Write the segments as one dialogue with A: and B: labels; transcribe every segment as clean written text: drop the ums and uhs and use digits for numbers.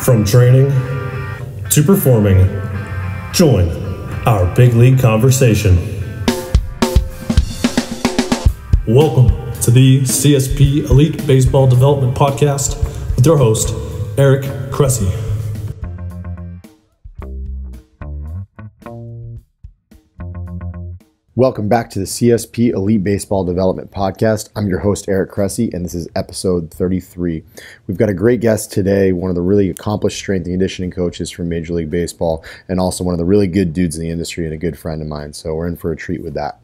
A: From training to performing, join our big league conversation. Welcome to the CSP Elite Baseball Development Podcast with your host, Eric Cressey.
B: Welcome back to the CSP Elite Baseball Development Podcast. I'm your host, Eric Cressey, and this is episode 33. We've got a great guest today, one of the really accomplished strength and conditioning coaches from Major League Baseball, and also one of the really good dudes in the industry and a good friend of mine. So we're in for a treat with that.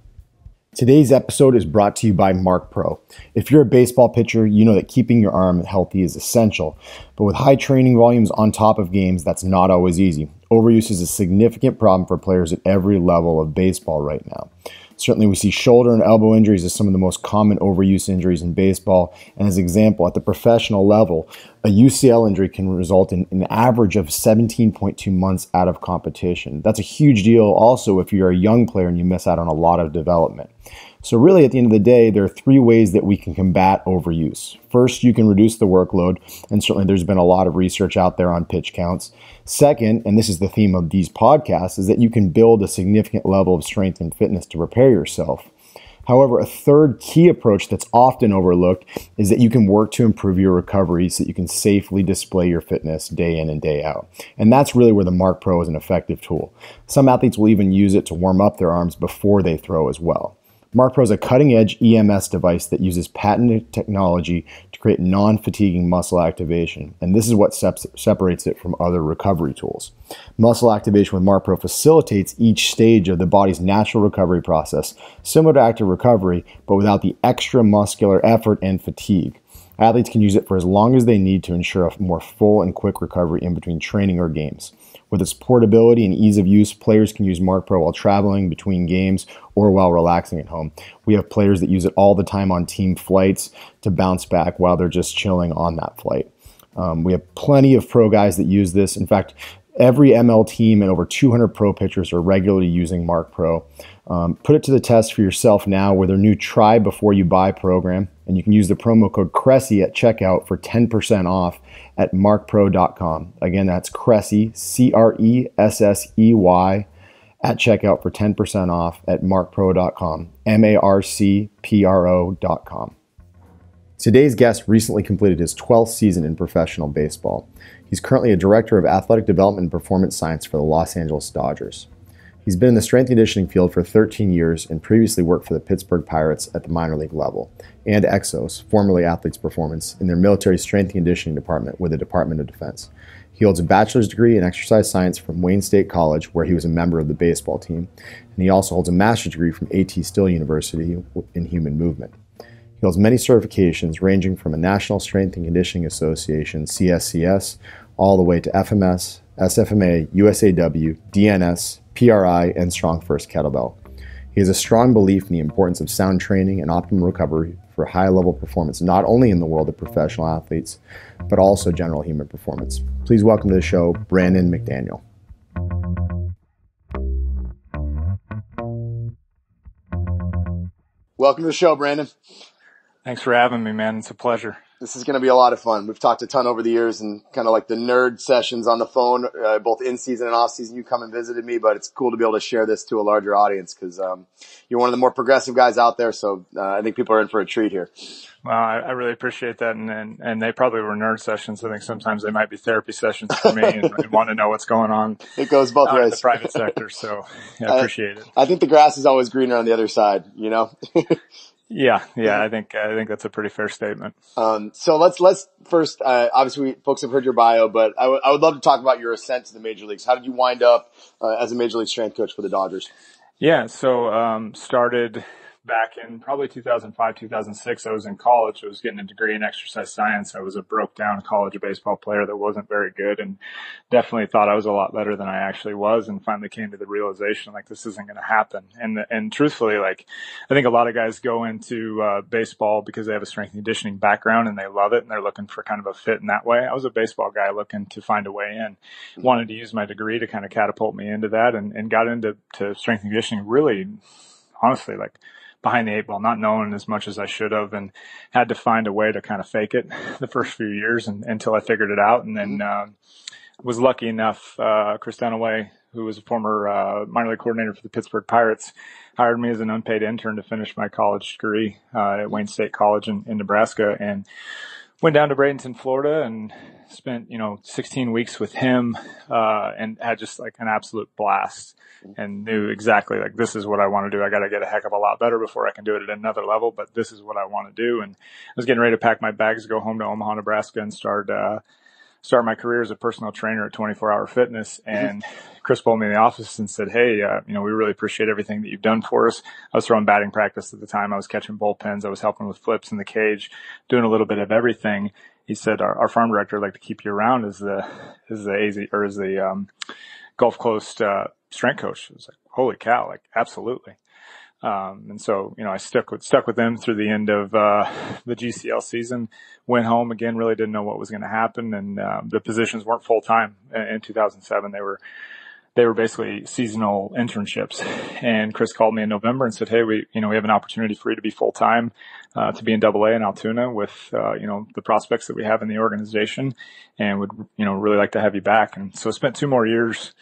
B: Today's episode is brought to you by Marc Pro. If you're a baseball pitcher, you know that keeping your arm healthy is essential. But with high training volumes on top of games, that's not always easy. Overuse is a significant problem for players at every level of baseball right now. Certainly we see shoulder and elbow injuries as some of the most common overuse injuries in baseball. And as an example, at the professional level, a UCL injury can result in an average of 17.2 months out of competition. That's a huge deal also if you're a young player and you miss out on a lot of development. So really, at the end of the day, there are three ways that we can combat overuse. First, you can reduce the workload, and certainly there's been a lot of research out there on pitch counts. Second, and this is the theme of these podcasts, is that you can build a significant level of strength and fitness to prepare yourself. However, a third key approach that's often overlooked is that you can work to improve your recovery so that you can safely display your fitness day in and day out. And that's really where the Marc Pro is an effective tool. Some athletes will even use it to warm up their arms before they throw as well. Marc Pro is a cutting-edge EMS device that uses patented technology to create non-fatiguing muscle activation, and this is what separates it from other recovery tools. Muscle activation with Marc Pro facilitates each stage of the body's natural recovery process, similar to active recovery, but without the extra muscular effort and fatigue. Athletes can use it for as long as they need to ensure a more full and quick recovery in between training or games. With its portability and ease of use, players can use Marc Pro while traveling between games or while relaxing at home. We have players that use it all the time on team flights to bounce back while they're just chilling on that flight. We have plenty of pro guys that use this. In fact, every ML team and over 200 pro pitchers are regularly using Marc Pro. Put it to the test for yourself now with their new Try Before You Buy program, and you can use the promo code Cressey at checkout for 10% off at marcpro.com. Again, that's Cressey, Cressey, at checkout for 10% off at marcpro.com, marcpro.com. Today's guest recently completed his 12th season in professional baseball. He's currently a director of athletic development and performance science for the Los Angeles Dodgers. He's been in the strength and conditioning field for 13 years and previously worked for the Pittsburgh Pirates at the minor league level, and Exos, formerly Athletes Performance, in their military strength and conditioning department with the Department of Defense. He holds a bachelor's degree in exercise science from Wayne State College, where he was a member of the baseball team, and he also holds a master's degree from A.T. Still University in human movement. He holds many certifications ranging from a National Strength and Conditioning Association, CSCS, all the way to FMS, SFMA, USAW, DNS, PRI, and Strong First Kettlebell. He has a strong belief in the importance of sound training and optimal recovery for high-level performance, not only in the world of professional athletes, but also general human performance. Please welcome to the show, Brandon McDaniel. Welcome to the show, Brandon.
C: Thanks for having me, man. It's a pleasure.
B: This is going to be a lot of fun. We've talked a ton over the years and kind of like the nerd sessions on the phone, both in season and off season. You come and visited me, but it's cool to be able to share this to a larger audience because you're one of the more progressive guys out there. So I think people are in for a treat here.
C: Well, I really appreciate that. And they probably were nerd sessions. I think sometimes they might be therapy sessions for me and want to know what's going on.
B: It goes both ways.
C: In the private sector. So yeah, I appreciate it.
B: I think the grass is always greener on the other side, you know?
C: Yeah. I think that's a pretty fair statement.
B: So let's first, obviously folks have heard your bio, but I would love to talk about your ascent to the major leagues. How did you wind up, as a major league strength coach for the Dodgers?
C: Yeah. So, started back in probably 2005, 2006, I was in college. I was getting a degree in exercise science. I was a broke down college baseball player that wasn't very good and definitely thought I was a lot better than I actually was, and finally came to the realization like this isn't going to happen. And truthfully, like I think a lot of guys go into baseball because they have a strength and conditioning background and they love it and they're looking for kind of a fit in that way. I was a baseball guy looking to find a way in, wanted to use my degree to kind of catapult me into that, and got into strength and conditioning really honestly like behind the eight ball, not knowing as much as I should have, and had to find a way to kind of fake it the first few years until I figured it out. And then, was lucky enough, Chris Dunaway, who was a former minor league coordinator for the Pittsburgh Pirates, hired me as an unpaid intern to finish my college degree at Wayne State College in Nebraska, and went down to Bradenton, Florida, and spent 16 weeks with him, and had just like an absolute blast, and knew exactly like, this is what I want to do. I got to get a heck of a lot better before I can do it at another level, but this is what I want to do. And I was getting ready to pack my bags, go home to Omaha, Nebraska, and start my career as a personal trainer at 24 Hour Fitness. And Chris pulled me in the office and said, hey, we really appreciate everything that you've done for us. I was throwing batting practice at the time. I was catching bullpens. I was helping with flips in the cage, doing a little bit of everything. He said, our farm director would like to keep you around as the Gulf Coast, strength coach. I was like, holy cow, like, absolutely. And so, I stuck with them through the end of, the GCL season, went home again, really didn't know what was going to happen. And, the positions weren't full time in 2007. They were basically seasonal internships. And Chris called me in November and said, hey, we have an opportunity for you to be full time, to be in AA in Altoona with, the prospects that we have in the organization, and would, really like to have you back. And so I spent 2 more years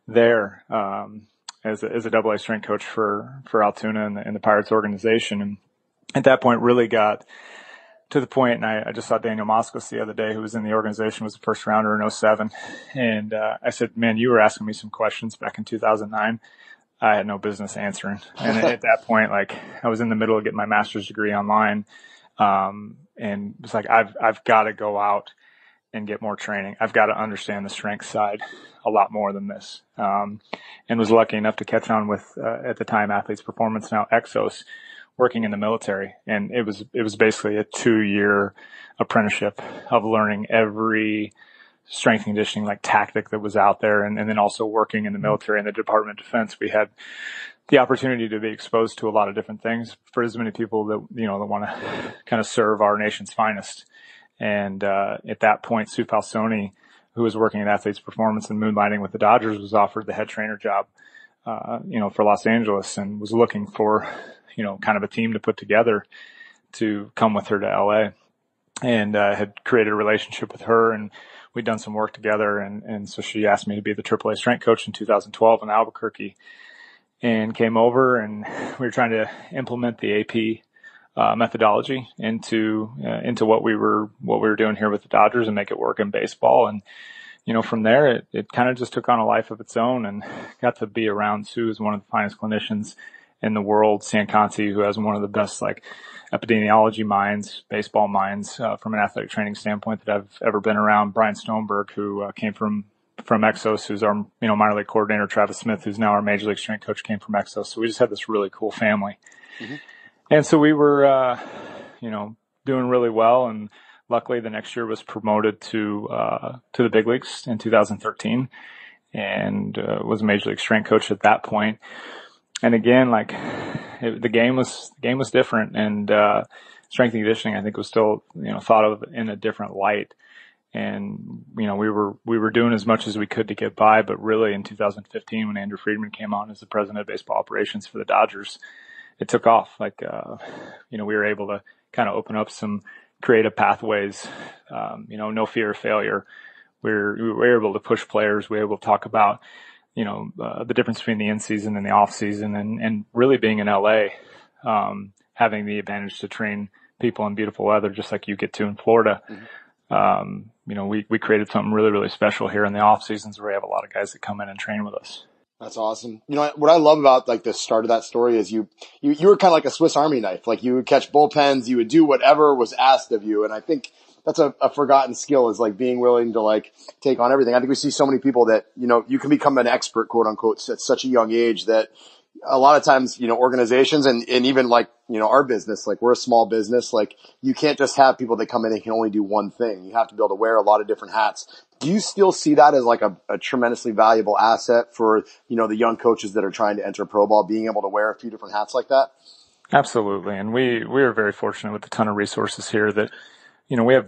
C: there, as a AA strength coach for Altoona and the Pirates organization. And at that point really got to the point, and I just saw Daniel Moskos the other day, who was in the organization, was the first rounder in 07. And, I said, man, you were asking me some questions back in 2009. I had no business answering. And at that point, like, I was in the middle of getting my master's degree online. And it's like, I've got to go out and get more training. I've got to understand the strength side a lot more than this. And was lucky enough to catch on with, at the time, Athletes Performance, now Exos, working in the military. And it was basically a 2-year apprenticeship of learning every strength and conditioning, like, tactic that was out there. And then also working in the military and the Department of Defense, we had the opportunity to be exposed to a lot of different things for as many people that, that want to kind of serve our nation's finest. And, at that point, Sue Falsoni, who was working at Athletes Performance and moonlighting with the Dodgers, was offered the head trainer job, for Los Angeles, and was looking for, kind of a team to put together to come with her to LA, and, had created a relationship with her, and we'd done some work together. And so she asked me to be the AAA strength coach in 2012 in Albuquerque, and came over, and we were trying to implement the AP methodology into what we were doing here with the Dodgers and make it work in baseball. And, from there, it kind of just took on a life of its own, and got to be around Sue, as one of the finest clinicians in the world, San Conti, who has one of the best, like, epidemiology minds, baseball minds, from an athletic training standpoint that I've ever been around. Brian Stoneberg, who, came from Exos, who's our, minor league coordinator. Travis Smith, who's now our major league strength coach, came from Exos. So we just had this really cool family. Mm-hmm. And so we were, doing really well. And luckily the next year was promoted to the big leagues in 2013, and, was a major league strength coach at that point. And again, like, the game was different, and, strength and conditioning, I think, was still, thought of in a different light. And, we were doing as much as we could to get by, but really in 2015, when Andrew Friedman came on as the president of baseball operations for the Dodgers, it took off. Like, we were able to kind of open up some creative pathways, no fear of failure. We were able to push players. We were able to talk about, the difference between the in season and the off season, and really being in LA, having the advantage to train people in beautiful weather, just like you get to in Florida. Mm-hmm. We created something really, really special here in the off seasons, where we have a lot of guys that come in and train with us.
B: That's awesome. What I love about, like, the start of that story is you were kind of like a Swiss Army knife. Like, you would catch bullpens, you would do whatever was asked of you. And I think that's a forgotten skill, is, like, being willing to, like, take on everything. I think we see so many people that, you can become an expert, quote unquote, at such a young age, that a lot of times, organizations and even, like, our business, like, we're a small business. Like, you can't just have people that come in and can only do one thing. You have to be able to wear a lot of different hats. Do you still see that as, like, a tremendously valuable asset for, the young coaches that are trying to enter pro ball, being able to wear a few different hats like that?
C: Absolutely. And we are very fortunate with a ton of resources here that, we have,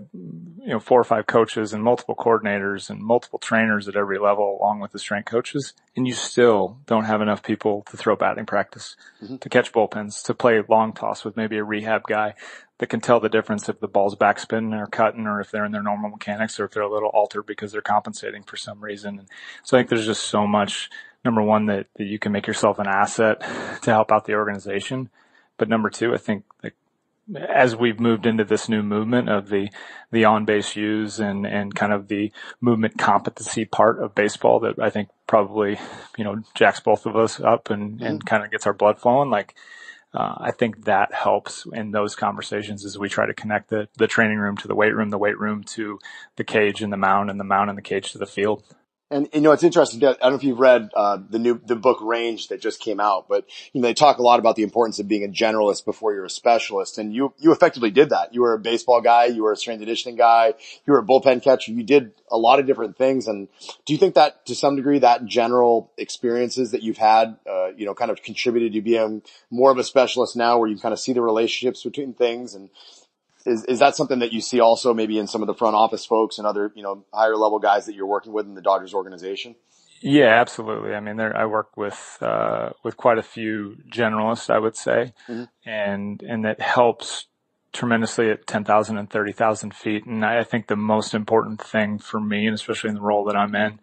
C: 4 or 5 coaches and multiple coordinators and multiple trainers at every level, along with the strength coaches. And you still don't have enough people to throw batting practice, to catch bullpens, to play long toss with maybe a rehab guy that can tell the difference if the ball's backspinning or cutting, or if they're in their normal mechanics, or if they're a little altered because they're compensating for some reason. And so I think there's just so much, number one, that you can make yourself an asset to help out the organization. But number two, I think as we've moved into this new movement of the on-base use and kind of the movement competency part of baseball that I think probably, jacks both of us up and kind of gets our blood flowing. I think that helps in those conversations as we try to connect the training room to the weight room to the cage and the mound, and the mound and the cage to the field.
B: And, it's interesting. I don't know if you've read, the book Range that just came out, but, they talk a lot about the importance of being a generalist before you're a specialist. And you effectively did that. You were a baseball guy. You were a strength conditioning guy. You were a bullpen catcher. You did a lot of different things. And do you think that to some degree that general experiences that you've had, kind of contributed to being more of a specialist now, where you kind of see the relationships between things? And is that something that you see also maybe in some of the front office folks and other, higher level guys that you're working with in the Dodgers organization?
C: Yeah, absolutely. I mean, I work with quite a few generalists, I would say, and that helps tremendously at 10,000 and 30,000 feet. And I think the most important thing for me, and especially in the role that I'm in,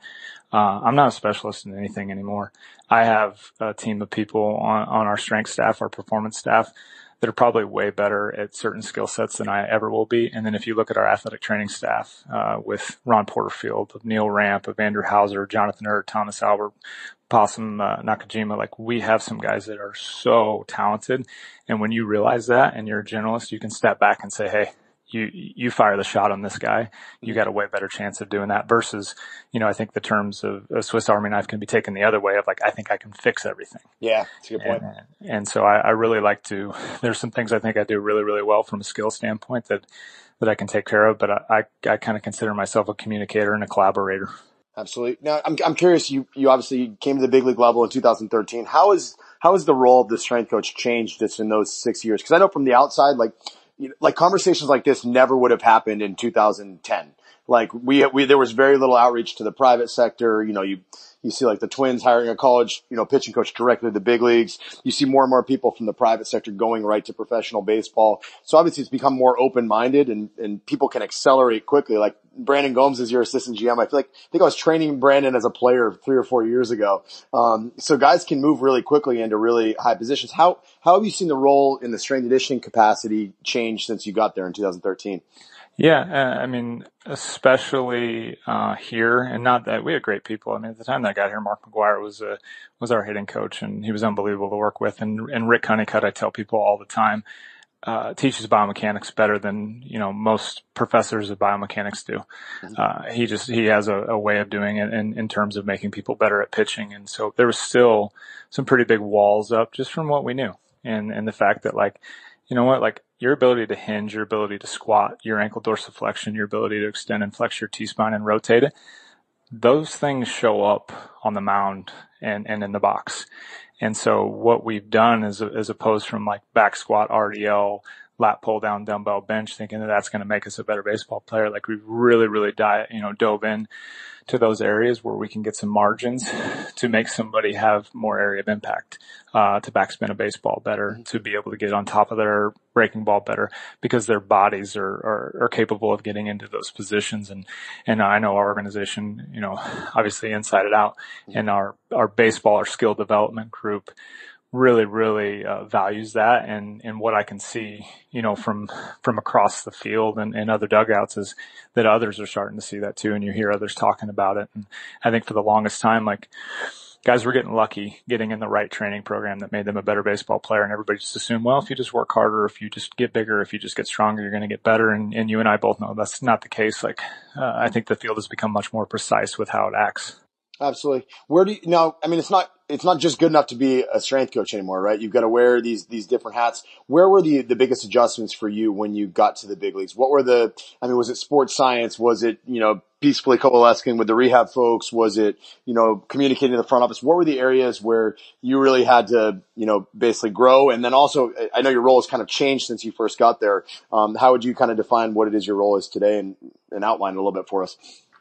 C: I'm not a specialist in anything anymore. I have a team of people on our strength staff, our performance staff, that are probably way better at certain skill sets than I ever will be. And then if you look at our athletic training staff, with Ron Porterfield, of Neil Ramp, of Andrew Hauser, Jonathan Erd, Thomas Albert, Possum Nakajima, we have some guys that are so talented. And when you realize that and you're a generalist, you can step back and say, hey, you fire the shot on this guy, you got a way better chance of doing that versus, I think the terms of a Swiss Army knife can be taken the other way of I think I can fix everything.
B: Yeah, that's a good point.
C: And so I really like to, there's some things I think I do really, really well from a skill standpoint that I can take care of, but I kind of consider myself a communicator and a collaborator.
B: Absolutely. Now, I'm curious, you obviously came to the big league level in 2013. How has the role of the strength coach changed just in those 6 years? Because I know from the outside, conversations like this never would have happened in 2010. There was very little outreach to the private sector. You see the Twins hiring a college, pitching coach directly to the big leagues. You see more and more people from the private sector going right to professional baseball. So obviously it's become more open-minded and people can accelerate quickly. Brandon Gomes is your assistant GM. I think I was training Brandon as a player 3 or 4 years ago. So guys can move really quickly into really high positions. How have you seen the role in the strength conditioning capacity change since you got there in 2013?
C: Yeah, I mean, especially here, and not that we had great people. I mean, at the time that I got here, Mark McGuire was our hitting coach, and he was unbelievable to work with. And Rick Honeycutt, I tell people all the time, teaches biomechanics better than most professors of biomechanics do. He has a way of doing it in terms of making people better at pitching. And so there was still some pretty big walls up just from what we knew, and the fact that your ability to hinge, your ability to squat, your ankle dorsiflexion, your ability to extend and flex your T-spine and rotate it, those things show up on the mound and in the box. And so what we've done is, as opposed from back squat, RDL, lat pull down, dumbbell bench, thinking that that's going to make us a better baseball player, we've really, really dove in to those areas where we can get some margins to make somebody have more area of impact, to backspin a baseball better, to be able to get on top of their breaking ball better, because their bodies are capable of getting into those positions. And I know our organization, obviously inside and out, and our baseball, our skill development group really values that. And what I can see, from across the field and other dugouts is that others are starting to see that too. And you hear others talking about it. And I think for the longest time, guys were getting lucky getting in the right training program that made them a better baseball player. And everybody just assumed, well, if you just work harder, if you just get bigger, if you just get stronger, you're going to get better. And you and I both know that's not the case. I think the field has become much more precise with how it acts.
B: Absolutely. Where do you now? I mean, it's not just good enough to be a strength coach anymore, right? You've got to wear these different hats. Where were the biggest adjustments for you when you got to the big leagues? What were was it sports science? Was it, peacefully coalescing with the rehab folks? Was it, communicating to the front office? What were the areas where you really had to, basically grow? And then also, I know your role has kind of changed since you first got there. How would you kind of define what it is your role is today and outline it a little bit for us?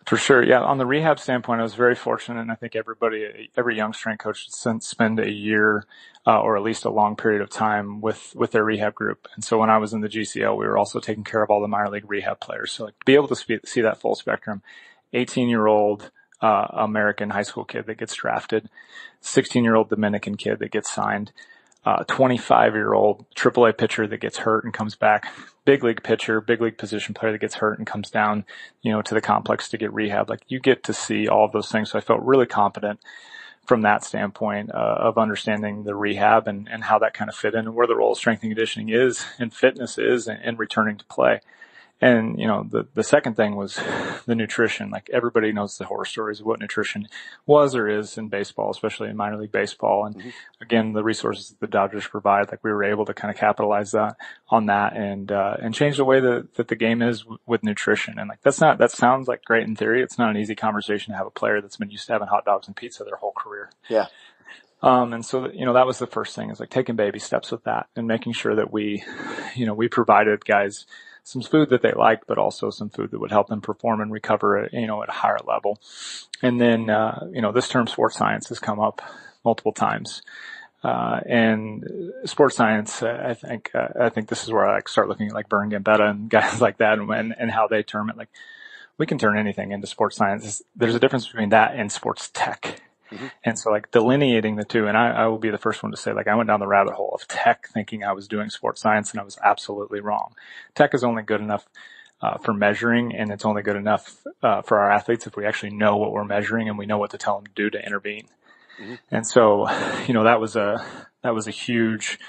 C: For sure. Yeah. On the rehab standpoint, I was very fortunate. And I think every young strength coach should spend a year, or at least a long period of time with their rehab group. And so when I was in the GCL, we were also taking care of all the minor league rehab players. So like to be able to see that full spectrum, 18-year-old, American high school kid that gets drafted, 16-year-old Dominican kid that gets signed, 25-year-old AAA pitcher that gets hurt and comes back, big league pitcher, big league position player that gets hurt and comes down, to the complex to get rehab. Like you get to see all of those things. So I felt really confident from that standpoint of understanding the rehab and how that kind of fit in and where the role of strength and conditioning is and fitness is and returning to play. And, the second thing was the nutrition. Like everybody knows the horror stories of what nutrition was or is in baseball, especially in minor league baseball. And again, the resources that the Dodgers provide, like we were able to kind of capitalize on that and change the way that the game is with nutrition. And like, that sounds like great in theory. It's not an easy conversation to have a player that's been used to having hot dogs and pizza their whole career.
B: Yeah.
C: And so, that was the first thing is like taking baby steps with that and making sure that we provided guys some food that they liked, but also some food that would help them perform and recover at, at a higher level. And then, this term sports science has come up multiple times. And sports science, I think this is where I start looking at like Vern Gambetta and guys like that and how they term it. Like we can turn anything into sports science. There's a difference between that and sports tech. And so like delineating the two, and I will be the first one to say, like, I went down the rabbit hole of tech thinking I was doing sports science and I was absolutely wrong. Tech is only good enough, for measuring, and it's only good enough, for our athletes if we actually know what we're measuring and we know what to tell them to do to intervene. And so, that was a huge,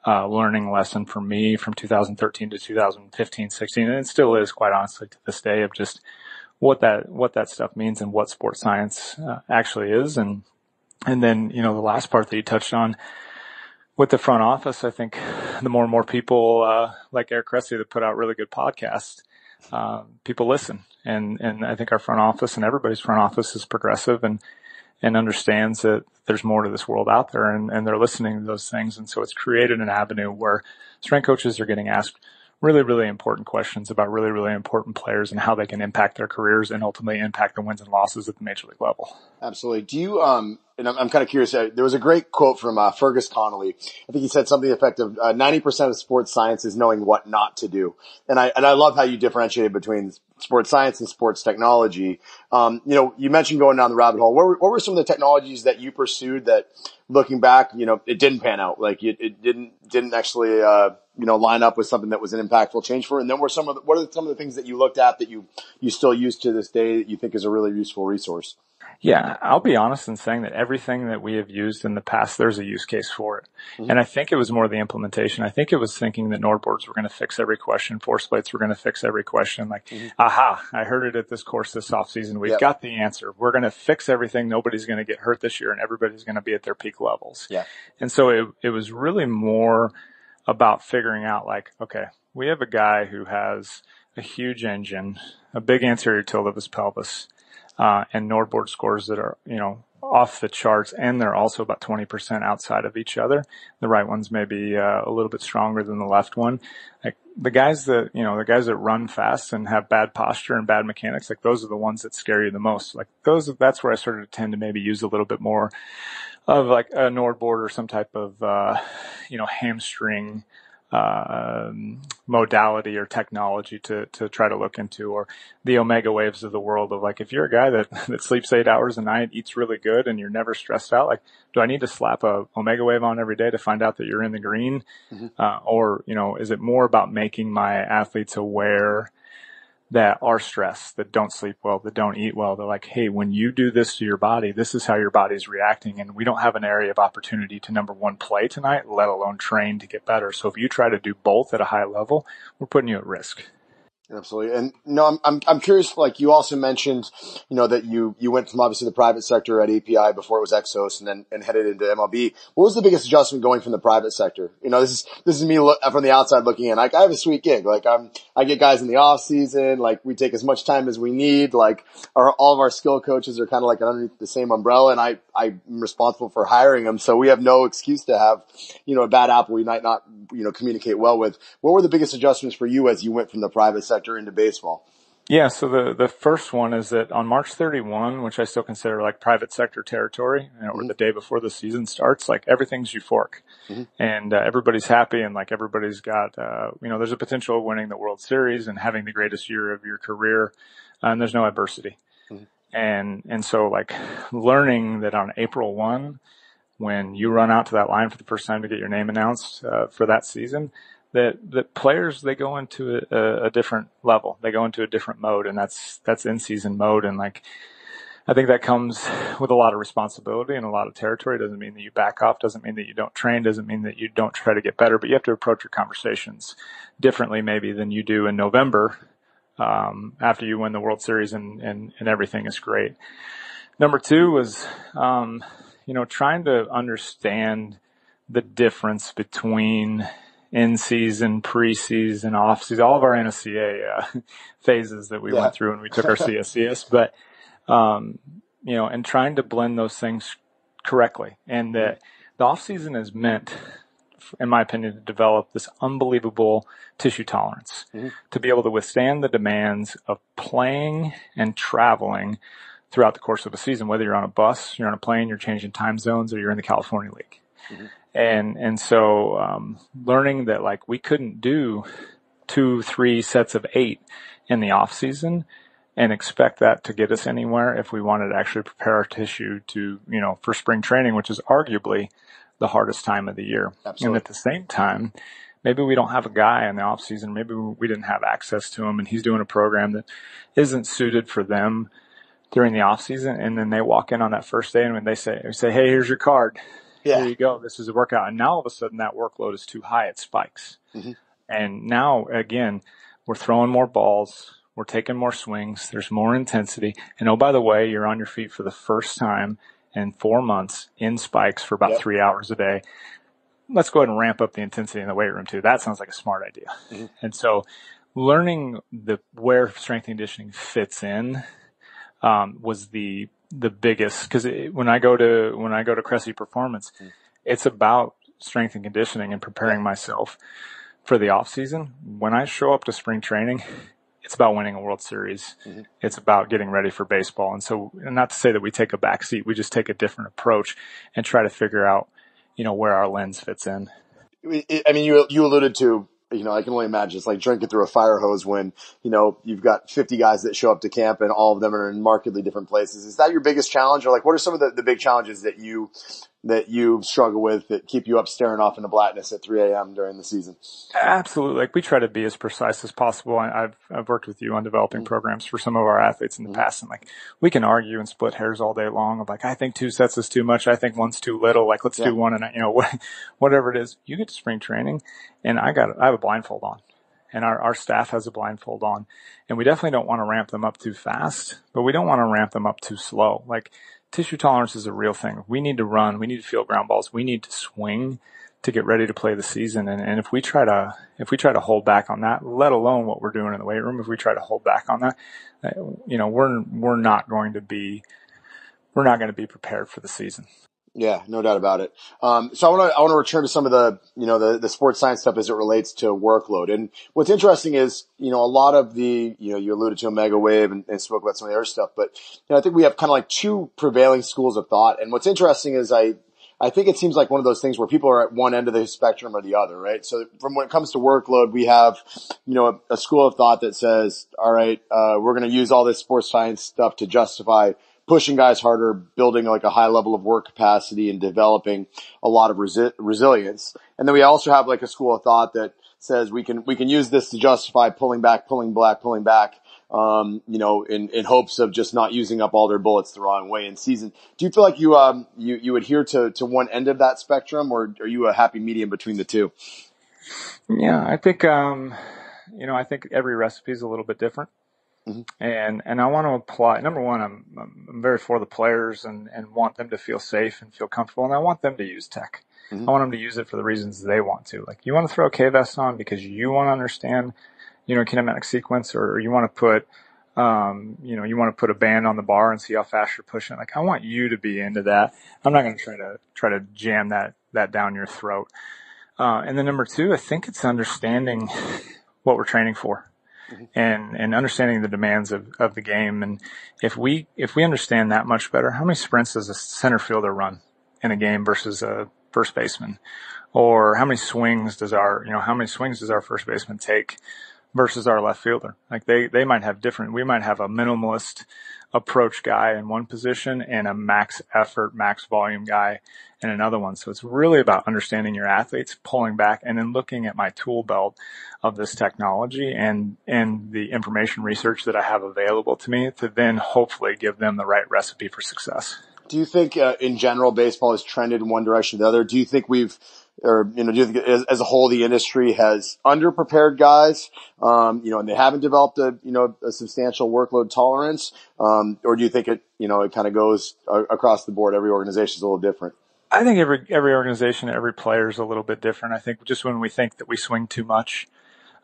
C: learning lesson for me from 2013 to 2015, 16. And it still is, quite honestly, to this day, of just what that stuff means and what sports science actually is. And then, the last part that you touched on with the front office, I think the more and more people, like Eric Cressey that put out really good podcasts, people listen. And I think our front office and everybody's front office is progressive and understands that there's more to this world out there and they're listening to those things. And so it's created an avenue where strength coaches are getting asked really, really important questions about really, really important players and how they can impact their careers and ultimately impact the wins and losses at the major league level.
B: Absolutely. Do you, and I'm kind of curious, there was a great quote from Fergus Connolly. I think he said something effective, 90% of sports science is knowing what not to do. And I love how you differentiated between sports science and sports technology. You mentioned going down the rabbit hole. What were some of the technologies that you pursued that, looking back, it didn't pan out? Like it didn't actually, line up with something that was an impactful change for it? And then what are some of the things that you looked at that you still use to this day that you think is a really useful resource?
C: Yeah, I'll be honest in saying that everything that we have used in the past, there's a use case for it. And I think it was more the implementation. I think it was thinking that Nord boards were going to fix every question, force plates were going to fix every question. Like, aha, I heard it at this course this offseason. We've got the answer. We're going to fix everything. Nobody's going to get hurt this year and everybody's going to be at their peak levels. Yeah. And so it was really more about figuring out like, okay, we have a guy who has a huge engine, a big anterior tilt of his pelvis, and Nord board scores that are, off the charts, and they're also about 20% outside of each other. The right one's maybe a little bit stronger than the left one. Like the guys that run fast and have bad posture and bad mechanics, like those are the ones that scare you the most. Like that's where I started to tend to maybe use a little bit more of like a Nord board or some type of, hamstring, modality or technology to try to look into, or the omega waves of the world of like, if you're a guy that sleeps 8 hours a night, eats really good, and you're never stressed out, like, do I need to slap a omega wave on every day to find out that you're in the green? Or, is it more about making my athletes aware that are stressed, that don't sleep well, that don't eat well? They're like, hey, when you do this to your body, this is how your body's reacting. And we don't have an area of opportunity to, number one, play tonight, let alone train to get better. So if you try to do both at a high level, we're putting you at risk.
B: Absolutely. And no, I'm curious, like you also mentioned, that you went from obviously the private sector at API before it was Exos and headed into MLB. What was the biggest adjustment going from the private sector? This is me from the outside looking in. Like I have a sweet gig. Like I get guys in the off season. Like we take as much time as we need. Like all of our skill coaches are kind of like underneath the same umbrella, and I'm responsible for hiring them. So we have no excuse to have, a bad apple we might not, communicate well with. What were the biggest adjustments for you as you went from the private sector into baseball?
C: Yeah, so the first one is that on March 31, which I still consider like private sector territory, or the day before the season starts, like everything's euphoric, and everybody's happy, and like everybody's got, there's a potential of winning the World Series and having the greatest year of your career, and there's no adversity, and so like learning that on April 1, when you run out to that line for the first time to get your name announced for that season, that players, they go into a different level. They go into a different mode, and that's in-season mode. And like, I think that comes with a lot of responsibility and a lot of territory. Doesn't mean that you back off, doesn't mean that you don't train, doesn't mean that you don't try to get better, but you have to approach your conversations differently maybe than you do in November, after you win the World Series and everything is great. Number two was, trying to understand the difference between in-season, preseason, off-season, all of our NSCA phases that we went through when we took our CSCS, but, and trying to blend those things correctly. And the off-season is meant, in my opinion, to develop this unbelievable tissue tolerance, to be able to withstand the demands of playing and traveling throughout the course of a season, whether you're on a bus, you're on a plane, you're changing time zones, or you're in the California League. And so, learning that like we couldn't do 2-3 sets of 8 in the off season and expect that to get us anywhere if we wanted to actually prepare our tissue to, for spring training, which is arguably the hardest time of the year. Absolutely. And at the same time, maybe we don't have a guy in the off season. Maybe we didn't have access to him and he's doing a program that isn't suited for them during the off season. And then they walk in on that first day and when they say, hey, here's your card. Yeah. Here you go. This is a workout. And now all of a sudden that workload is too high. It spikes. And now again, we're throwing more balls. We're taking more swings. There's more intensity. And oh, by the way, you're on your feet for the first time in 4 months in spikes for about 3 hours a day. Let's go ahead and ramp up the intensity in the weight room too. That sounds like a smart idea. And so learning where strength and conditioning fits in, was the biggest, because when I go to Cressey Performance, it's about strength and conditioning and preparing myself for the off season. When I show up to spring training, it's about winning a World Series. It's about getting ready for baseball. And so, and not to say that we take a back seat, we just take a different approach and try to figure out, where our lens fits in.
B: I mean, you alluded to, I can only imagine it's like drinking through a fire hose when, you've got 50 guys that show up to camp and all of them are in markedly different places. Is that your biggest challenge? Or like, what are some of the big challenges that you struggle with that keep you up staring off into blackness at 3 a.m. during the season?
C: Absolutely. Like we try to be as precise as possible. I've worked with you on developing programs for some of our athletes in the past, and like we can argue and split hairs all day long of like, I think 2 sets is too much. I think 1's too little. Like let's do 1 and whatever it is. You get to spring training and I have a blindfold on. And our staff has a blindfold on. And we definitely don't want to ramp them up too fast, but we don't want to ramp them up too slow. Like tissue tolerance is a real thing. We need to run. We need to feel ground balls. We need to swing to get ready to play the season. And if we try to hold back on that, let alone what we're doing in the weight room, if we try to hold back on that, we're not going to be prepared for the season.
B: Yeah, no doubt about it. So I want to return to some of the sports science stuff as it relates to workload. And what's interesting is, a lot of you alluded to Omega Wave and spoke about some of the other stuff, but, I think we have kind of like 2 prevailing schools of thought. And what's interesting is I think it seems like one of those things where people are at one end of the spectrum or the other, right? So from when it comes to workload, we have, a school of thought that says, all right, we're going to use all this sports science stuff to justify pushing guys harder, building like a high level of work capacity and developing a lot of resilience. And then we also have like a school of thought that says we can use this to justify pulling back, in hopes of just not using up all their bullets the wrong way in season. Do you feel like you adhere to one end of that spectrum, or are you a happy medium between the two?
C: Yeah, I think, I think every recipe is a little bit different.
B: Mm-hmm.
C: And I want to apply, number one, I'm very for the players and want them to feel safe and feel comfortable. And I want them to use tech.
B: Mm-hmm.
C: I want them to use it for the reasons they want to. Like, you want to throw a K-vest on because you want to understand, kinematic sequence, or you want to put, you want to put a band on the bar and see how fast you're pushing. Like, I want you to be into that. I'm not going to try to jam that down your throat. And then number two, I think it's understanding what we're training for. And understanding the demands of the game. And if we understand that much better, how many sprints does a center fielder run in a game versus a first baseman? Or how many swings does our first baseman take versus our left fielder? Like, they might have we might have a minimalist approach guy in one position and a max effort, max volume guy in another one. So it's really about understanding your athletes, pulling back, and then looking at my tool belt of this technology and the information research that I have available to me to then hopefully give them the right recipe for success.
B: Do you think, in general, baseball has trended in one direction or the other? Do you think do you think as a whole the industry has underprepared guys, and they haven't developed a substantial workload tolerance? Or do you think it kind of goes across the board? Every organization is a little different.
C: I think every organization, every player is a little bit different. I think just when we think that we swing too much,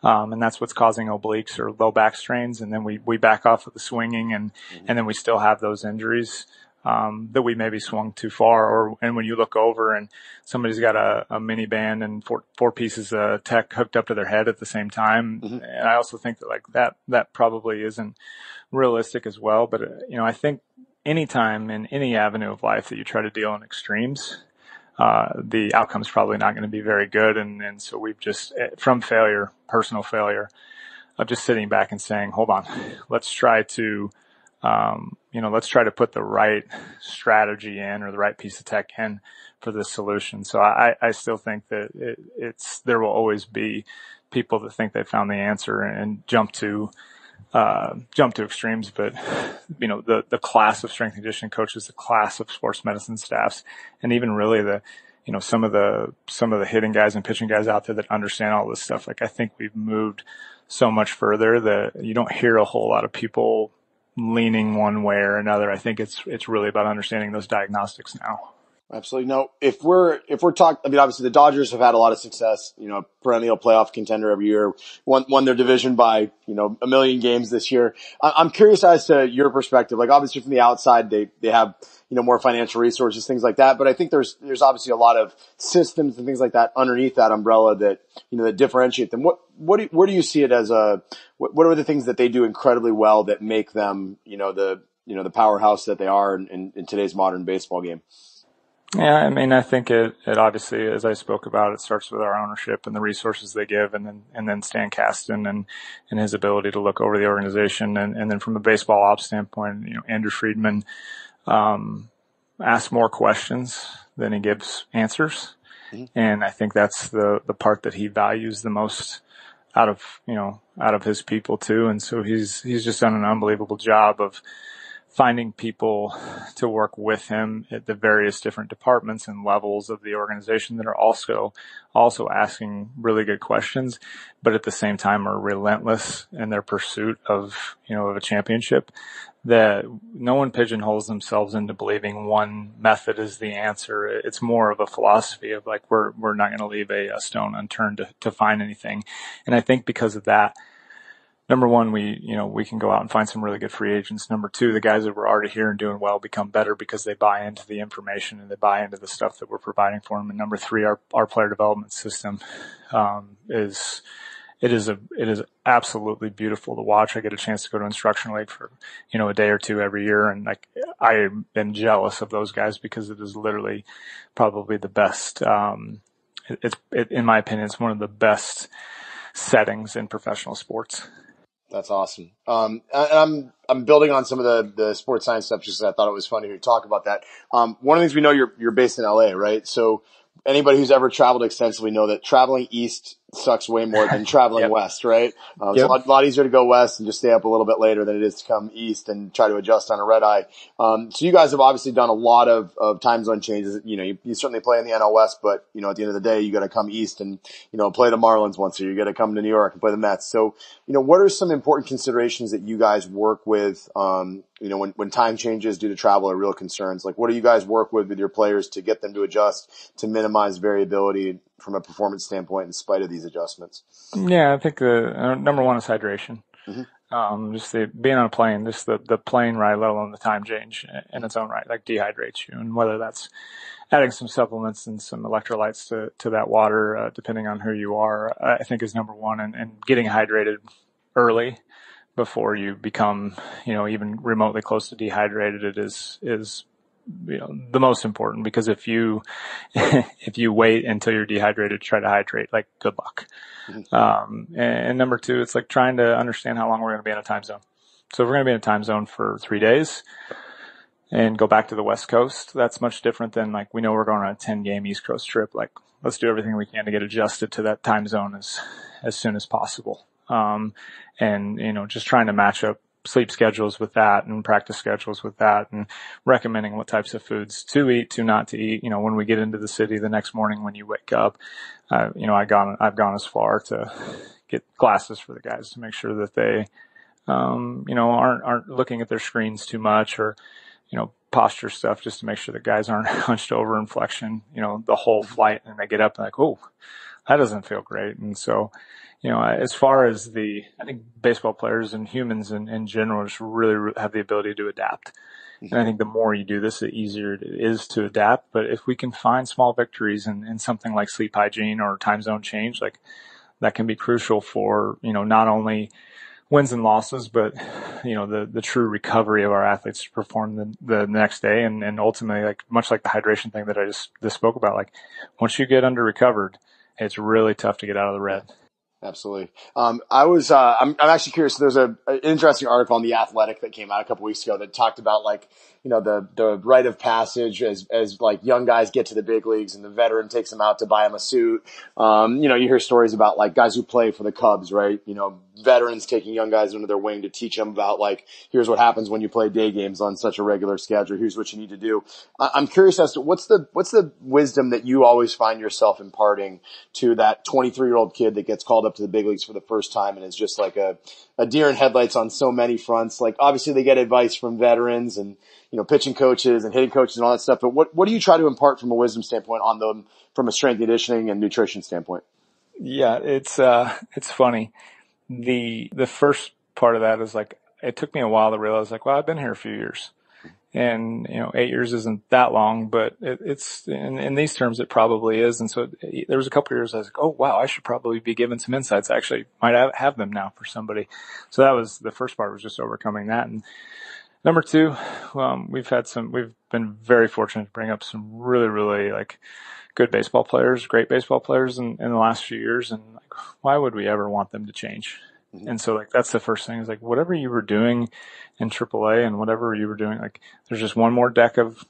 C: and that's what's causing obliques or low back strains, and then we back off of the swinging and then we still have those injuries. That we maybe swung too far, and when you look over and somebody's got a mini band and four pieces of tech hooked up to their head at the same time. Mm-hmm. And I also think that that probably isn't realistic as well. But, I think anytime in any avenue of life that you try to deal in extremes, the outcome's probably not going to be very good. And so we've just, from failure, personal failure, of just sitting back and saying, hold on, let's try to put the right strategy in, or the right piece of tech in for this solution. So I still think that there will always be people that think they found the answer and jump to extremes. But, the class of strength and conditioning coaches, the class of sports medicine staffs, and even really some of the hitting guys and pitching guys out there that understand all this stuff. Like, I think we've moved so much further that you don't hear a whole lot of people leaning one way or another. I think it's really about understanding those diagnostics now.
B: Absolutely. No, if we're talking, obviously the Dodgers have had a lot of success, perennial playoff contender every year, won their division by, 1 million games this year. I'm curious as to your perspective. Like, obviously from the outside, they have, more financial resources, things like that. But I think there's obviously a lot of systems and things like that underneath that umbrella that, that differentiate them. Where do you see it as what are the things that they do incredibly well that make them, the powerhouse that they are in today's modern baseball game?
C: Yeah, I think it obviously, as I spoke about, it starts with our ownership and the resources they give, and then Stan Kasten and his ability to look over the organization. And then from a baseball ops standpoint, Andrew Friedman, asks more questions than he gives answers. Mm-hmm. And I think that's the part that he values the most out of his people too. And so he's just done an unbelievable job of finding people to work with him at the various different departments and levels of the organization that are also asking really good questions, but at the same time are relentless in their pursuit of a championship. That no one pigeonholes themselves into believing one method is the answer. It's more of a philosophy of like, we're not going to leave a stone unturned to find anything. And I think because of that, number one, we can go out and find some really good free agents. Number two, the guys that were already here and doing well become better because they buy into the information and they buy into the stuff that we're providing for them. And number three, our player development system, it is absolutely beautiful to watch. I get a chance to go to Instruction League for, a day or two every year. And like, I am jealous of those guys because it is literally probably the best. In my opinion, it's one of the best settings in professional sports.
B: That's awesome. I'm building on some of the sports science stuff just because I thought it was funny to talk about that. One of the things we know, you're based in LA, right? So anybody who's ever traveled extensively know that traveling east sucks way more than traveling
C: Yep.
B: west, right? It's
C: Yep.
B: a lot easier to go west and just stay up a little bit later than it is to come east and try to adjust on a red eye. So you guys have obviously done a lot of time zone changes. You certainly play in the NL West, but, at the end of the day, you got to come east and, play the Marlins once a year. You got to come to New York and play the Mets. So, what are some important considerations that you guys work with, when time changes due to travel are real concerns? Like, what do you guys work with your players to get them to adjust, to minimize variability from a performance standpoint in spite of these adjustments?
C: Yeah, I think the number one is hydration.
B: Mm-hmm.
C: Just being on a plane, just the plane ride, let alone the time change in its own right, like dehydrates you. And whether that's adding some supplements and some electrolytes to that water, depending on who you are, I think is number one. And getting hydrated early before you become, even remotely close to dehydrated, it is the most important, because if you wait until you're dehydrated to try to hydrate, like, good luck. And number two, it's like trying to understand how long we're going to be in a time zone. So if we're going to be in a time zone for 3 days and go back to the West Coast, that's much different than, like, we know we're going on a 10-game East Coast trip. Like, let's do everything we can to get adjusted to that time zone as soon as possible. And just trying to match up sleep schedules with that and practice schedules with that, and recommending what types of foods to eat, to not to eat. When we get into the city the next morning when you wake up, I've gone as far to get glasses for the guys to make sure that they, aren't looking at their screens too much, or, posture stuff, just to make sure the guys aren't hunched over in flexion, the whole flight, and they get up and like, oh, that doesn't feel great. And so, as far as I think baseball players and humans in general just really have the ability to adapt. And I think the more you do this, the easier it is to adapt. But if we can find small victories in something like sleep hygiene or time zone change, like, that can be crucial for, not only wins and losses, but, the true recovery of our athletes to perform the next day. And ultimately, like, much like the hydration thing that I just spoke about, like, once you get under recovered, it's really tough to get out of the red.
B: Absolutely. I'm actually curious. There's an interesting article on The Athletic that came out a couple weeks ago that talked about, like, the rite of passage as like young guys get to the big leagues and the veteran takes them out to buy them a suit. You hear stories about, like, guys who play for the Cubs, right? Veterans taking young guys under their wing to teach them about, like, here's what happens when you play day games on such a regular schedule. Here's what you need to do. I'm curious as to what's the wisdom that you always find yourself imparting to that 23-year-old kid that gets called up to the big leagues for the first time and is just like a deer in headlights on so many fronts. Like, obviously they get advice from veterans and, pitching coaches and hitting coaches and all that stuff. But what do you try to impart from a wisdom standpoint on them from a strength and conditioning and nutrition standpoint?
C: Yeah, it's funny. The first part of that is, like, it took me a while to realize, like, well, I've been here a few years, and 8 years isn't that long, but it's in these terms it probably is. And so there was a couple of years I was like, oh wow, I should probably be given some insights. I actually might have them now for somebody. So that was the first part, was just overcoming that. And number two, we've been very fortunate to bring up some really, really, like, good baseball players, great baseball players in the last few years. And, like, why would we ever want them to change? And so, like, that's the first thing, is, like, whatever you were doing in AAA and whatever you were doing, like, there's just one more deck of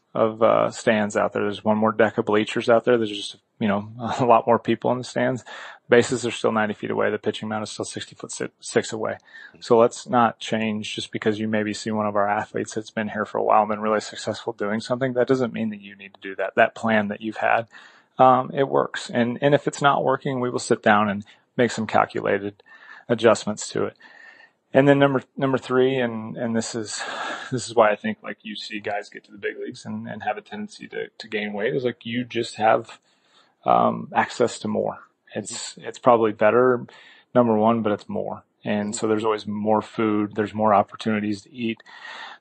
C: stands out there. There's one more deck of bleachers out there. There's just, a lot more people in the stands. Bases are still 90 feet away. The pitching mound is still 60 away. So let's not change just because you maybe see one of our athletes that's been here for a while and been really successful doing something. That doesn't mean that you need to do that. That plan that you've had, it works. And if it's not working, we will sit down and make some calculated adjustments to it. And then number three, and this is why I think, like, you see guys get to the big leagues and have a tendency to gain weight, is, like, you just have access to more. It's probably better, number one, but it's more. And so there's always more food, there's more opportunities to eat,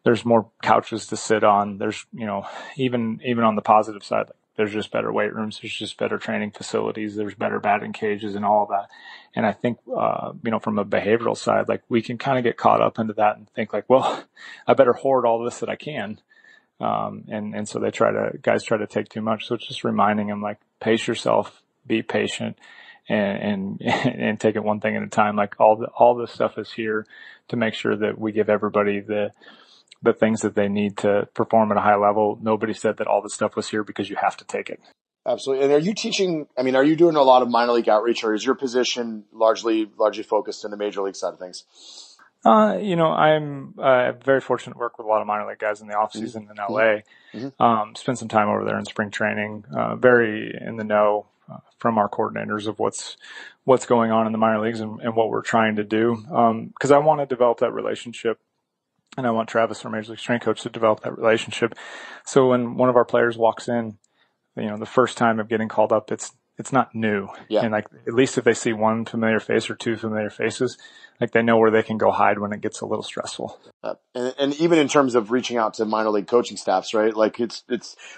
C: there's more couches to sit on, there's, even on the positive side, like, there's just better weight rooms, there's just better training facilities, there's better batting cages and all of that. And I think, from a behavioral side, like, we can kind of get caught up into that and think, like, well, I better hoard all this that I can. And so guys try to take too much. So it's just reminding them, like, pace yourself, be patient, and take it one thing at a time. Like, all this stuff is here to make sure that we give everybody the things that they need to perform at a high level. Nobody said that all this stuff was here because you have to take it.
B: Absolutely. And are you teaching, are you doing a lot of minor league outreach, or is your position largely focused in the major league side of things?
C: I'm very fortunate to work with a lot of minor league guys in the off season in LA. Spend some time over there in spring training, very in the know from our coordinators of what's going on in the minor leagues and what we're trying to do. Cause I want to develop that relationship, and I want Travis, our major league strength coach, to develop that relationship. So when one of our players walks in, the first time of getting called up, it's not new.
B: Yeah.
C: And like, at least if they see one familiar face or two familiar faces, like they know where they can go hide when it gets a little stressful.
B: And even in terms of reaching out to minor league coaching staffs, right? Like it's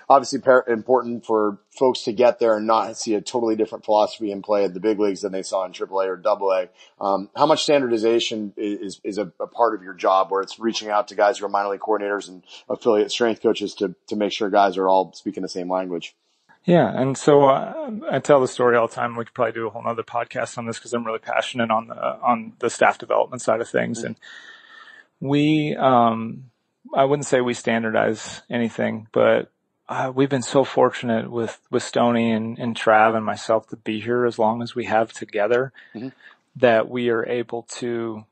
B: obviously important for folks to get there and not see a totally different philosophy in play at the big leagues than they saw in AAA or AA. How much standardization is a part of your job, where it's reaching out to guys who are minor league coordinators and affiliate strength coaches to make sure guys are all speaking the same language?
C: Yeah. And so, I tell the story all the time. We could probably do a whole nother podcast on this because I'm really passionate on the staff development side of things. And I wouldn't say we standardize anything, but we've been so fortunate with Stoney and Trav and myself to be here as long as we have together, that we are able to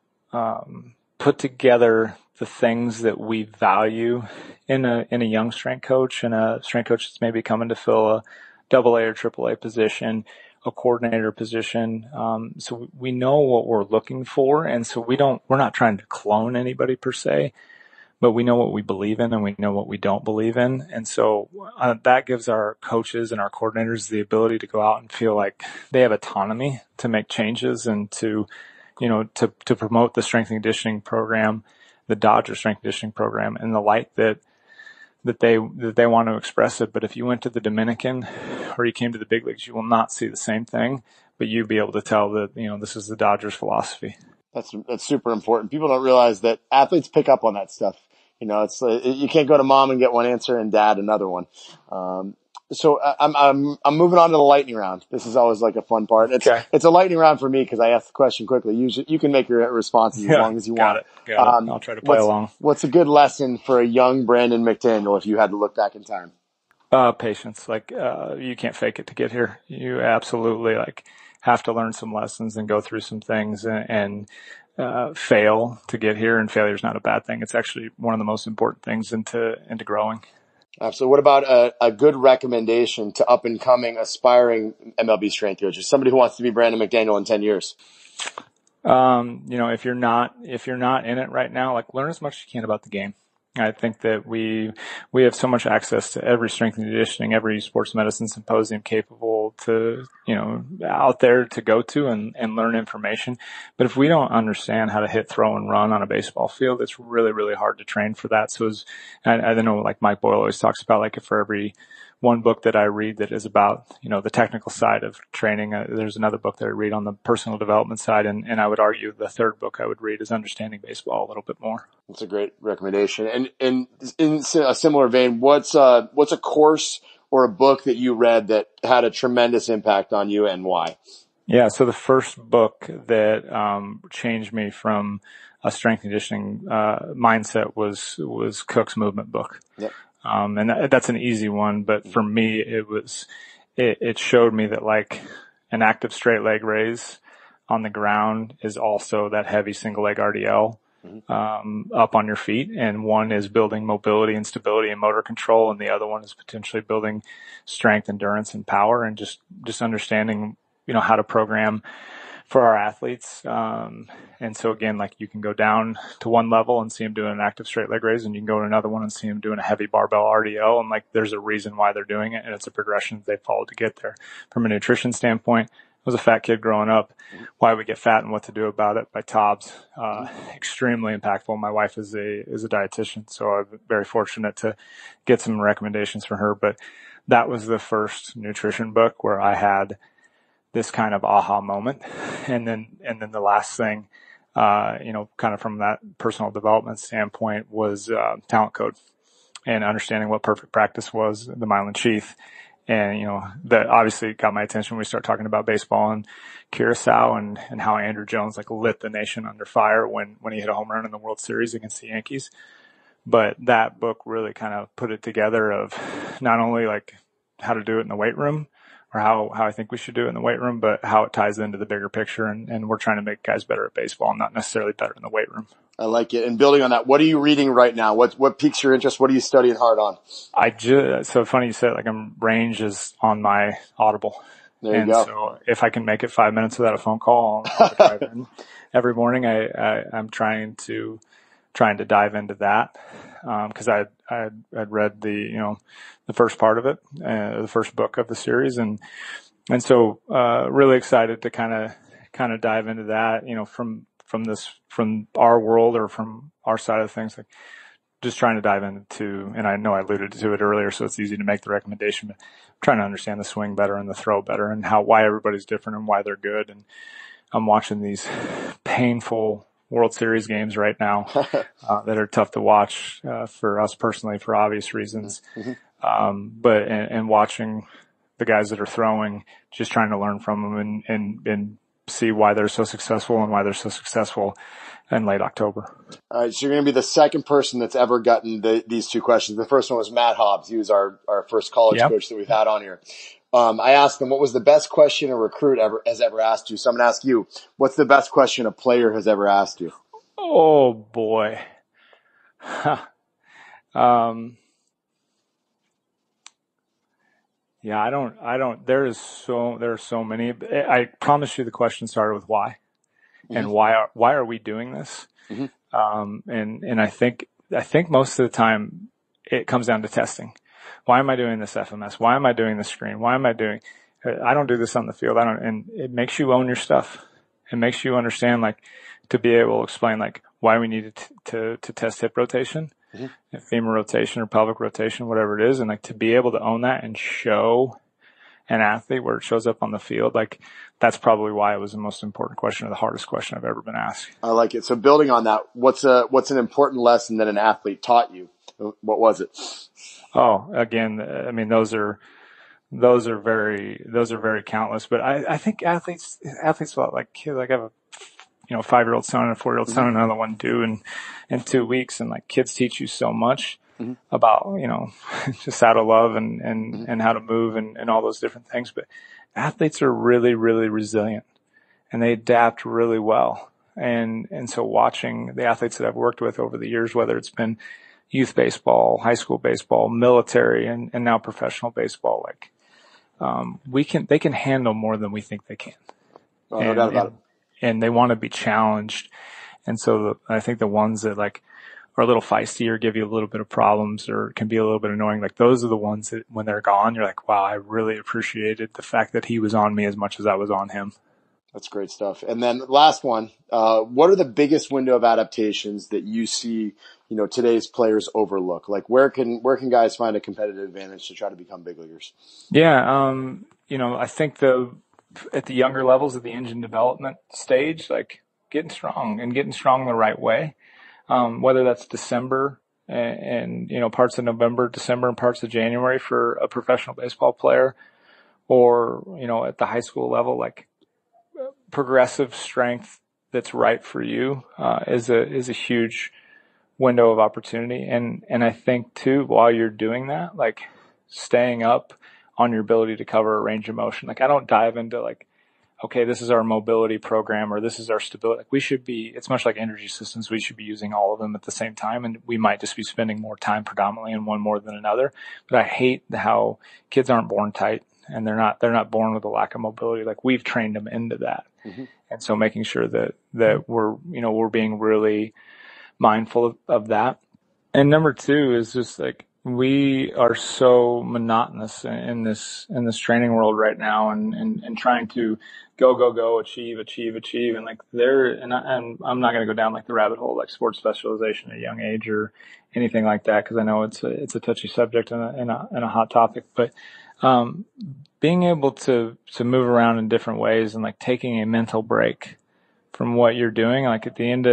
C: put together the things that we value in a young strength coach, and a strength coach that's maybe coming to fill a AA or AAA position, a coordinator position. So we know what we're looking for. And so we're not trying to clone anybody per se, but we know what we believe in and we know what we don't believe in. And so that gives our coaches and our coordinators the ability to go out and feel like they have autonomy to make changes and to promote the strength and conditioning program, the Dodger strength and conditioning program, in the light that they want to express it. But if you went to the Dominican or you came to the big leagues, you will not see the same thing, but you'd be able to tell that, this is the Dodgers philosophy.
B: That's super important. People don't realize that athletes pick up on that stuff. It's you can't go to mom and get one answer and dad another one. So I'm moving on to the lightning round. This is always like a fun part. It's a lightning round for me because I ask the question quickly. You can make your responses as long as you want.
C: Got it. I'll try to play along.
B: What's a good lesson for a young Brandon McDaniel if you had to look back in time?
C: Patience. You can't fake it to get here. You absolutely have to learn some lessons and go through some things and fail to get here. And failure is not a bad thing. It's actually one of the most important things into growing.
B: So what about a good recommendation to up and coming aspiring MLB strength coaches, somebody who wants to be Brandon McDaniel in 10 years?
C: If you're not in it right now, learn as much as you can about the game. I think that we have so much access to every strength and conditioning, every sports medicine symposium capable to, out there to go to and learn information. But if we don't understand how to hit, throw, and run on a baseball field, it's really, really hard to train for that. So I don't know, Mike Boyle always talks about, if for every one book that I read that is about, the technical side of training, there's another book that I read on the personal development side. And I would argue the third book I would read is Understanding Baseball a little bit more.
B: That's a great recommendation. And in a similar vein, what's a course or a book that you read that had a tremendous impact on you, and why?
C: Yeah. So the first book that, changed me from a strength conditioning, mindset was Cook's movement book.
B: Yep.
C: And that's an easy one, but for me, it showed me that an active straight leg raise on the ground is also that heavy single leg RDL, up on your feet. And one is building mobility and stability and motor control. And the other one is potentially building strength, endurance, and power, and just understanding, how to program for our athletes. And so again, you can go down to one level and see them doing an active straight leg raise, and you can go to another one and see them doing a heavy barbell RDL. And there's a reason why they're doing it, and it's a progression that they followed to get there. From a nutrition standpoint, I was a fat kid growing up. Why We Get Fat and What to Do About It by Tobbs. Extremely impactful. My wife is a dietitian, so I'm very fortunate to get some recommendations from her. But that was the first nutrition book where I had this kind of aha moment. And then the last thing, kind of from that personal development standpoint, was Talent Code and understanding what perfect practice was, the myelin sheath. And, that obviously got my attention when we start talking about baseball and Curacao and how Andrew Jones lit the nation under fire when he hit a home run in the World Series against the Yankees. But that book really kind of put it together of not only how to do it in the weight room, or how I think we should do it in the weight room, but how it ties into the bigger picture. And we're trying to make guys better at baseball, not necessarily better in the weight room.
B: I like it. And building on that, what are you reading right now? What piques your interest? What are you studying hard on?
C: So funny you said, like, range is on my Audible.
B: There you go.
C: So if I can make it 5 minutes without a phone call, I'll drive in. Every morning I'm trying to dive into that. Cause I'd read the first part of it, the first book of the series. And so, really excited to kind of dive into that, from our world or from our side of things, like just trying to dive into, and I know I alluded to it earlier, so it's easy to make the recommendation, but I'm trying to understand the swing better and the throw better and why everybody's different and why they're good. And I'm watching these painful World Series games right now, that are tough to watch, for us personally, for obvious reasons. Mm-hmm. But watching the guys that are throwing, just trying to learn from them and see why they're so successful and why they're so successful in late October.
B: All right. So you're going to be the second person that's ever gotten these two questions. The first one was Matt Hobbs. He was our first college coach that we've had on here. I asked him, what was the best question a recruit has ever asked you? So I'm going to ask you, what's the best question a player has ever asked you?
C: Oh boy. Yeah, I don't, there are so many. I promise you the question started with why. Mm-hmm. And why are we doing this? Mm-hmm. And I think most of the time it comes down to testing. Why am I doing this FMS? Why am I doing this screen? I don't do this on the field. And it makes you own your stuff. It makes you understand, like, to be able to explain, like, why we needed to test hip rotation, mm-hmm. femur rotation or pelvic rotation, whatever it is. And, like, to be able to own that and show an athlete where it shows up on the field, like, that's probably why it was the most important question or the hardest question I've ever been asked. I
B: like it. So building on that, what's an important lesson that an athlete taught you? What was it?
C: Oh, again, I mean, those are very countless, but I think athletes like kids, like I have a 5-year-old son and a 4-year-old son, another one due in 2 weeks. And, like, kids teach you so much about, just how to love and how to move and all those different things. But athletes are really, really resilient and they adapt really well. And so watching the athletes that I've worked with over the years, whether it's been youth baseball, high school baseball, military, and now professional baseball, like, they can handle more than we think they can.
B: Oh, no doubt about it.
C: And they want to be challenged. And so I think the ones that, like, are a little feisty or give you a little bit of problems or can be a little bit annoying, like, those are the ones that when they're gone, you're like, wow, I really appreciated the fact that he was on me as much as I was on him.
B: That's great stuff. And then last one, what are the biggest window of adaptations that you see, today's players overlook? Like, where can guys find a competitive advantage to try to become big leaguers?
C: Yeah. I think at the younger levels of the engine development stage, like, getting strong the right way. Whether that's December and parts of November, December, and parts of January for a professional baseball player, or, at the high school level, like, progressive strength that's right for you, is a huge window of opportunity. And I think too, while you're doing that, like, staying up on your ability to cover a range of motion. Like, I don't dive into, like, okay, this is our mobility program or this is our stability. Like, it's much like energy systems. We should be using all of them at the same time. And we might just be spending more time predominantly in one more than another. But I hate how kids aren't born tight and they're not born with a lack of mobility. Like, we've trained them into that. Mm-hmm. And so making sure that we're being really mindful of that. And number two is just, like, we are so monotonous in this training world right now and trying to go, achieve. And, like, and I'm not going to go down, like, the rabbit hole, like sports specialization at a young age or anything like that, because I know it's a touchy subject and a hot topic. But being able to move around in different ways and, like, taking a mental break from what you're doing, like, at the end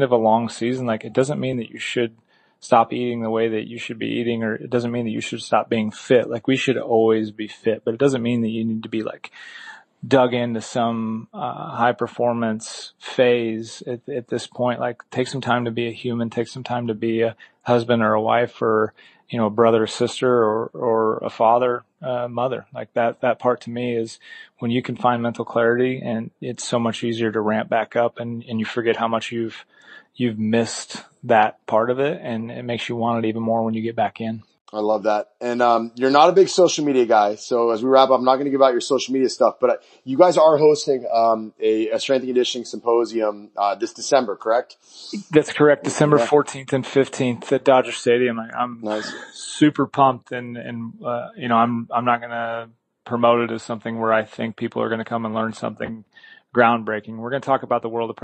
C: of a long season, like, it doesn't mean that you should stop eating the way that you should be eating, or it doesn't mean that you should stop being fit. Like, we should always be fit, but it doesn't mean that you need to be, like, dug into some high performance phase at this point. Like, take some time to be a human, take some time to be a husband or a wife or, a brother or sister or a father, mother. Like that part to me is when you can find mental clarity, and it's so much easier to ramp back up, and you forget how much you've missed that part of it, and it makes you want it even more when you get back in.
B: I love that. And you're not a big social media guy. So as we wrap up, I'm not going to give out your social media stuff, but you guys are hosting a strength and conditioning symposium this December, correct?
C: That's correct. December 14th and 15th at Dodger Stadium. I'm
B: nice.
C: Super pumped, and you know, I'm not going to promote it as something where I think people are going to come and learn something groundbreaking. We're going to talk about the world of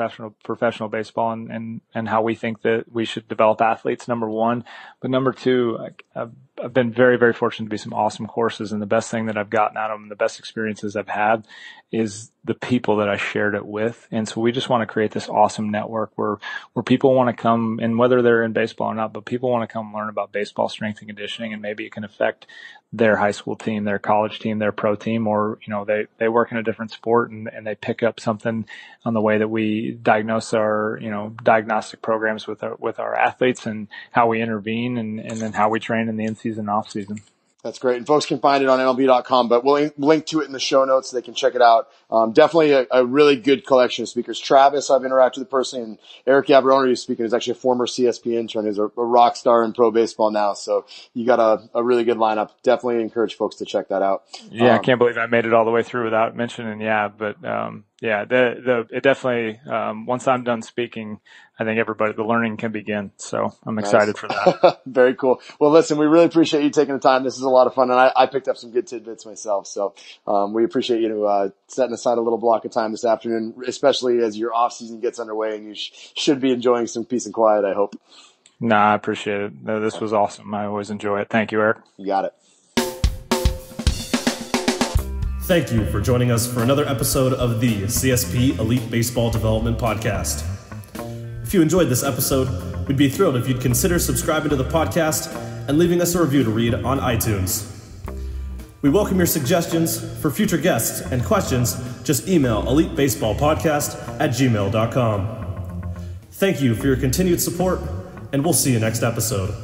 C: professional baseball and how we think that we should develop athletes, number one. But number two, I've been very, very fortunate to be some awesome courses, and the best thing that I've gotten out of them, the best experiences I've had, is the people that I shared it with. And so we just want to create this awesome network where people want to come, and whether they're in baseball or not, but people want to come learn about baseball strength and conditioning, and maybe it can affect their high school team, their college team, their pro team, or, you know, they work in a different sport and they pick up something on the way that we diagnose our, you know, diagnostic programs with our athletes, and how we intervene, and then how we train in the in-season, off-season.
B: That's great. And folks can find it on MLB.com, but we'll link to it in the show notes so they can check it out. Definitely a really good collection of speakers. Travis, I've interacted with personally, and Eric Yabaroni, who's speaking, is actually a former CSP intern, who's a rock star in pro baseball now. So you got a really good lineup. Definitely encourage folks to check that out.
C: Yeah, I can't believe I made it all the way through without mentioning, it definitely, once I'm done speaking, I think the learning can begin. So I'm excited for that.
B: Very cool. Well, listen, we really appreciate you taking the time. This is a lot of fun, and I picked up some good tidbits myself. So, we appreciate you, setting aside a little block of time this afternoon, especially as your off season gets underway, and you should be enjoying some peace and quiet, I hope.
C: I appreciate it. No, this was awesome. I always enjoy it. Thank you, Eric.
B: You got it.
A: Thank you for joining us for another episode of the CSP Elite Baseball Development Podcast. If you enjoyed this episode, we'd be thrilled if you'd consider subscribing to the podcast and leaving us a review to read on iTunes. We welcome your suggestions for future guests and questions. Just email elitebaseballpodcast@gmail.com. Thank you for your continued support, and we'll see you next episode.